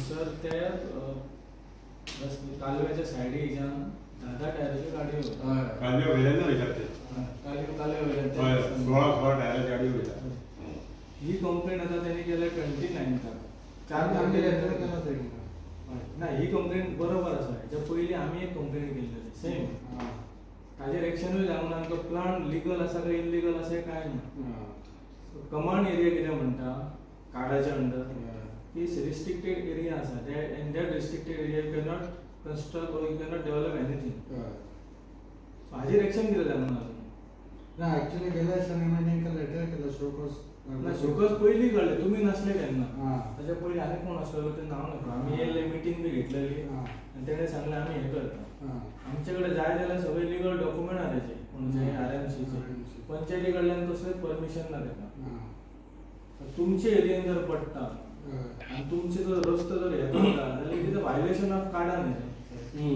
Sir ते कालव्याच्या सायडीच्यान 10 टायराची गाडी होता. कालव्या वयल्यान वयतात ते. कालव्या वयल्यान 16 टायराची गाडी वयता. ही कंप्लेंट आता त्यांनी केल्या 29 4 तारखेला. नाही ही कंप्लेंट बरोबर आसा. हेच्या पयलीं आमी एक कंप्लेंट केल्ली सेम. ताजेर एक्शनूय जावंक ना. तो प्लान लिगल आसा काय इलिगल आसा काय ना. कमांड एरिया कितें म्हणटा कार्डाच्या अंडर की रिस्ट्रिक्टेड एरिया आसा. In that restricted area you can not construct or you can not develop anything. हाजेर एक्शन कितें जावंक ना. ना ऍक्च्युअली गेल्या दिसांनी तांकां लेटर केलं शोकस. ना शोकस पयलीं कळ्ळें. तुमी नासले तेन्ना. ताच्या पयलीं आनी कोण आसलो तें नांव नकळो. आमी येयल्ले मिटींग बी घेतलेली आनी तेणें सांगलें आमी हें करता. आमचे कडेन जाय जाल्यार सगळे लिगल डॉक्युमेंट आहा तेजे म्हणजे RMCचे. पंचायती कडल्यान कसलेंच परमिशन ना तेका. तुमचे एरियेन जर पडटा आनी तुमचे जर रस्तो जर हे करता जाल्यार it is a violation of काडा न्ही.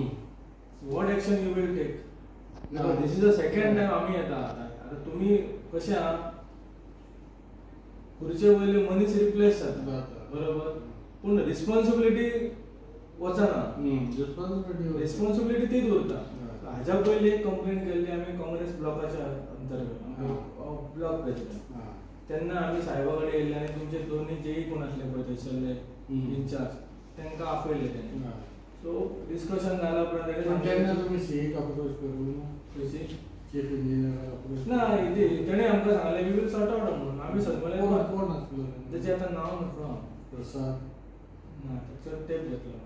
What action you will take. This is the second time आमी येता आतां. तुमी कशें आहा खुर्चे वयले मनीस रिप्लेस जाता बरोबर पूण रिस्पॉन्सिबिलिटी वचना. रिस्पॉन्सिबिलिटी तीच उरता. हाज्या पयलीं एक कंप्लेंट केल्ली आमी काँग्रेस ब्लॉकाच्या अंतर्गत ब्लॉक प्रेसिडेंट. तेन्ना आमी साहेबा कडेन येयल्ले आनी तुमचे दोनूय जेई कोण आसले पळय थंयसरले इन्चार्ज तांकां आपयले तेणे. सो डिस्कशन जाल्या उपरांत तुमी सीईक अप्रोच करून चीफ इंजिनियर अप्रोच ना तेणे आमकां सांगलें वी वील सॉर्ट आउट म्हणून. आमी सगळे कोण आसलो तेजें आतां नांव नकळो. प्रसाद ना तेचो टेप घेतलो.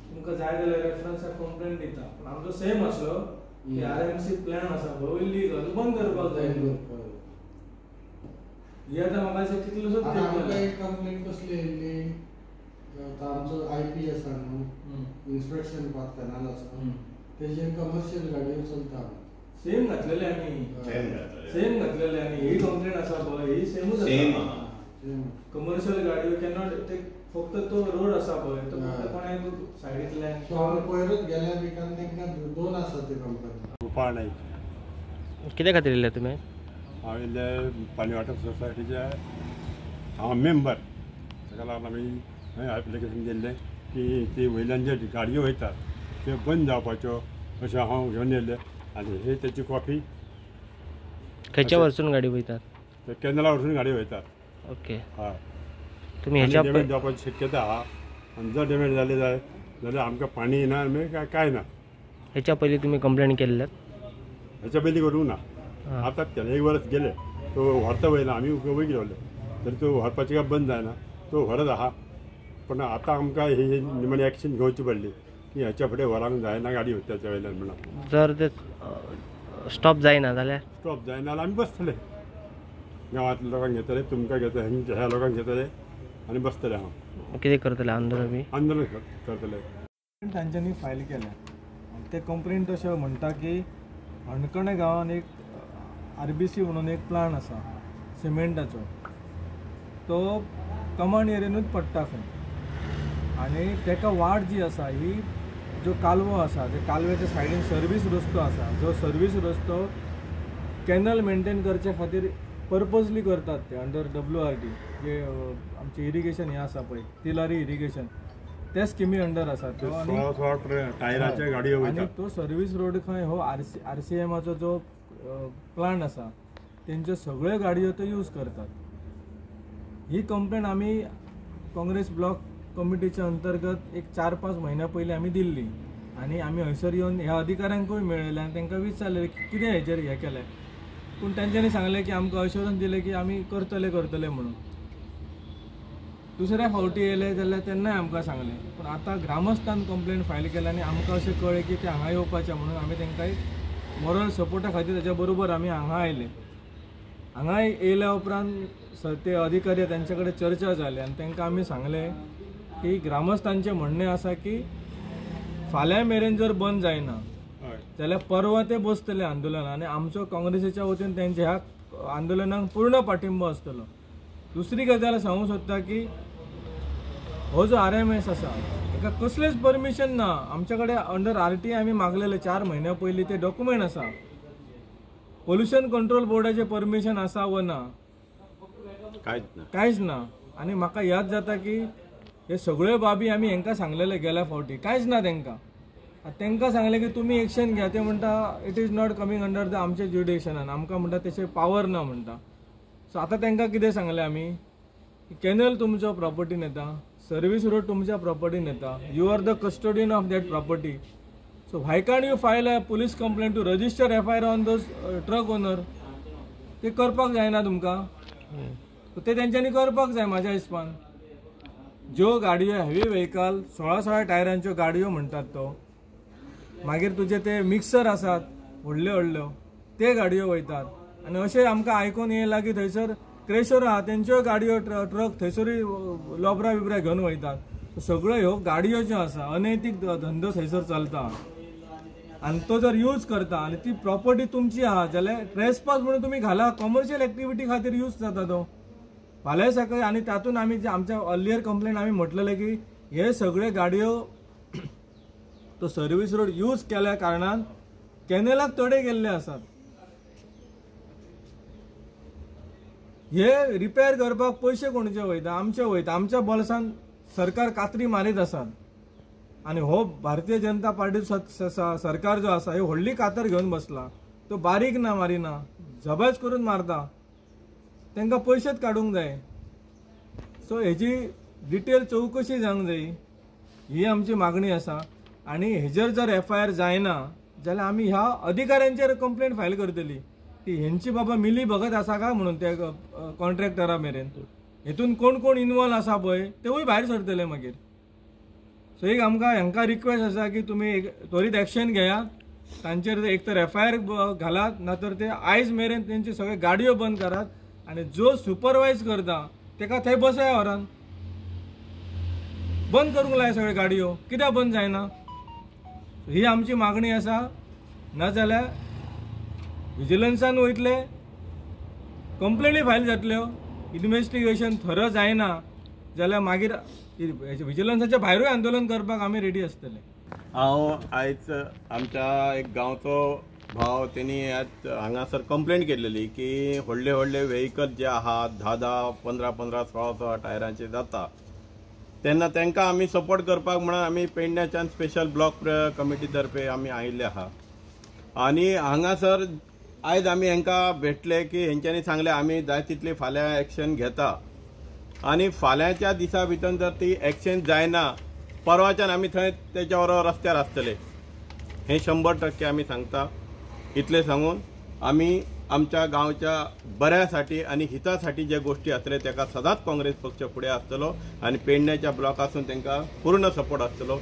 तुमकां जाय जाल्यार रेफरन्साक कंप्लेंट दिता. पूण आमचो सेम आसलो की RMC प्लॅन आसा पळय इलिगल बंद करपाक जाय. ही आतां म्हाका अशें कितलोसोच आमकां एक कंप्लेंट कसली येयल्ली आमचो IP आसा न्हू इन्स्पेक्शन पाथ कॅनल आसा तेजेर कमर्शियल गाडयो चलता. सेम घातलेले आमी. सेम घातलेले आनी ही कंप्लेंट आसा पळय ही सेमूच आसा. कमर्शियल गाडयो कॅनॉट ते फक्त तो रोड आसा पळय तो फक्त कोणाक सायडींतल्यान. सो आमी पयरूच गेल्या विकान तांकां 2 आसा ते कंपनी. गोपाळ नाईक. कित्या खातीर येयले तुमी. हांव येयल्ले पाणी वॉटर सोसायटीचे हांव मेंबर. ताका लागून आमी एप्लिकेशन दिल्लें की ती वयल्यान जे गाडयो वयतात त्यो बंद जावपाच्यो अशें हांव घेवन येयल्लें. आनी ही तेची कॉपी. खंयच्या वरसून गाडी वयतात. ते कॅनला वरसून गाडी वयतात. ओके. हय. तुमी हेच्या डॅमेज जावपाची शक्यता आहा. आनी जर डॅमेज जाले जाल्यार आमकां पाणी येना आनी काय ना. हेच्या पयलीं तुमी कंप्लेंट केल्ल्यात. हेच्या पयलीं करूंक ना. आतांच केलें. 1 वर्स गेले तो व्हरता वयलो आमी वयर रावले तरी तो व्हरपाचें काय बंद जायना. तो व्हरत आहा. पूण आतां आमकां ही निमाणी एक्शन घेवची पडली की हेच्या फुडें व्हरांक जायना गाडी तेच्या वयल्यान म्हणून. जर ते स्टॉप जायना जाल्यार स्टॉप जायना जाल्यार आमी बसतले. गांवांतल्या लोकांक घेतले तुमकां घेतले ह्या लोकांक घेतले आनी बसतले. हांव कितें करतले आंदोलन करतले. तांच्यांनी फायल केल्या. ते कंप्लेंट अशें म्हणटा की हणकणे गांवांत एक RBC म्हणून एक प्लांट आसा सिमेंटाचो. तो कमांड एरियेनूच पडटा खंय आनी तेका वाट जी आसा ही जो कालवो आसा ते कालव्याच्या सायडीन सर्वीस रस्तो आसा. जो सर्वीस रस्तो कॅनल मेंटेन करचे खातीर पर्पजली करतात ते अंडर WRD जे आमचे इरिगेशन हें आसा पळय तिलारी इरिगेशन त्या स्किमी अंडर आसा तो. टायराच्या गाडयो वयतात. आनी तो सर्वीस रोड खंय हो RCMाचो जो प्लांट आसा तेंच्यो सगळ्यो गाडयो तो यूज करतात. ही कंप्लेंट आमी काँग्रेस ब्लॉक कमिटीच्या अंतर्गत एक 4-5 म्हयन्या पयलीं आमी दिल्ली आनी आमी हयसर येवन ह्या अधिकाऱ्यांकूय मेळयलें आनी तांकां विचारलें की कितें हेचेर हें केलें. पूण तांच्यांनी सांगलें की आमकां अश्योरन्स दिलें की आमी करतले म्हणून. दुसऱ्या फावटी येयले जाल्यार तेन्नाय आमकां सांगलें. पूण आतां ग्रामस्थान कंप्लेंट फायल केल्या आनी आमकां अशें कळ्ळें की ते हांगा येवपाचें म्हणून आमी तांकां मॉरल सपोर्टा खातीर तेच्या बरोबर आमी हांगा आयले. हांगा येयल्या उपरांत ते अधिकारी तांचे कडेन चर्चा जाली आनी तांकां आमी सांगलें की ग्रामस्थांचें म्हणणें आसा की फाल्यां मेरेन जर बंद जायना जाल्यार परवा ते बसतले आंदोलन आनी आमचो काँग्रेसीच्या वतीन तेंच्या ह्या आंदोलनाक पूर्ण पाठिंबो आसतलो. दुसरी गजाल सांगूंक सोदता की हो जो RMS आसा हेका कसलेच परमिशन ना. आमचे कडेन अंडर RTI आमी मागलेले 4 म्हयन्या पयलीं ते डॉक्युमेंट आसा. पोल्युशन कंट्रोल बोर्डाचे परमिशन आसा व ना कांयच ना. आनी म्हाका याद जाता की हे सगळ्यो बाबी आमी हांकां सांगलेले गेल्या फावटी, कांयच ना तांकां. तांकां सांगलें की तुमी एक्शन घ्या, ते म्हणटा it is not coming under the आमच्या ज्युडिशनान, आमकां म्हणटा तशें पावर ना म्हणटा. सो आतां तांकां कितें सांगलें आमी, कॅनल तुमचो प्रॉपर्टीन येता, सर्वीस रोड तुमच्या प्रॉपर्टीन येता, you R the custodian of that property. So why can't you file a police complaint to register FIR on those truck owner. ते करपाक जायना तुमकां, ते तेंच्यांनी करपाक जाय म्हाज्या हिसपान. ज्यो गाडयो हेवी व्हेकल 16 टायरांच्यो गाडयो म्हणटात तो, मागीर तुजे ते मिक्सर आसात व्हडल्यो व्हडल्यो, ते गाडयो वयतात. आनी अशें आमकां आयकून येयलां की थंयसर क्रेशर आहा तेंच्यो गाडयो ट्रक थंयसरूय लोबरा बिबरा घेवन वयतात. सगळ्यो ह्यो गाडयो ज्यो आसा अनैतीक धंदो थंयसर चलता, आनी तो जर यूज करता आनी ती प्रॉपर्टी तुमची आहा जाल्यार ट्रेसपास म्हणून तुमी घाला, कमर्शियल एक्टिविटी खातीर यूज जाता तो. फाल्यां सकाळी आनी तातूंत आमी जे आमच्या अर्लियर कंप्लेन आमी म्हटलेले की हे सगळे गाडयो तो सर्वीस रोड यूज केल्या कारणान कॅनलाक तडे गेल्ले आसात. हे रिपेअर करपाक पयशे कोणचे वयता, आमचे वयता, आमच्या बोल्सान सरकार कात्री मारीत आसात. आनी हो भारतीय जनता पार्टी सरकार जो आसा हे व्हडली कातर घेवन बसला. तो बारीक ना मारिना, झबज करून मारता. तांकां पयशेच काडूंक जाय. सो हेजी डिटेल चवकशी जावंक जाय, ही आमची मागणी आसा. आनी हेजेर जर FIR जायना जाल्यार आमी ह्या अधिकाऱ्यांचेर कंप्लेंट फायल करतली की हेंची बाबा मिली भगत आसा काय म्हणून ते कॉन्ट्रॅक्टरा मेरेन. हेतून कोण कोण इन्वॉल्व आसा पळय तेवूय भायर सरतले मागीर. सो एक आमकां हांकां रिक्वेस्ट आसा की तुमी त्वरीत एक्शन घेयात, तांचेर एक तर FIR घालात, नातर ते आयज मेरेन तेंची सगळे गाडयो बंद करात. आनी जो सुपरवायज करता ताका थंय बसया व्हरान बंद करूंक लाय सगळे गाडयो. कित्याक बंद जायना ही आमची मागणी आसा. नाजाल्यार विजिलन्सान वयतले, कंप्लेनी फायल जातल्यो, इन्व्हेस्टिगेशन थरो जायना जाल्यार मागीर विजिलन्साच्या भायरूय आंदोलन करपाक आमी रेडी आसतले. हांव आयज आमच्या एक गांवचो भाव तेणी हांगासर कंप्लेंट केल्लेली की व्हडले व्हडले व्हेकल जे आहात 10, 15, 16 टायरांचे जाता, तेन्ना तांकां आमी सपोर्ट करपाक म्हणून आमी पेडण्याच्यान स्पेशल ब्लॉक कमिटी तर्फे आमी आयिल्ले आहा. आनी हांगासर आयज आमी हांकां भेटले की हेंच्यांनी सांगले आमी जाय तितली फाल्यां एक्शन घेता. आनी फाल्यांच्या दिसा भितर जर ती एक्शन जायना परवाच्यान आमी थंय तेच्या बरोबर रस्त्यार आसतले, हें 100% आमी सांगता. इतले सांगून आमी आमच्या गांवच्या बऱ्यासाठी आनी हितासाठी जे गोष्टी आसतले ताका सदांच काँग्रेस पक्ष फुडें आसतलो आनी पेडण्याच्या ब्लॉकासून तांकां पूर्ण सपोर्ट आसतलो.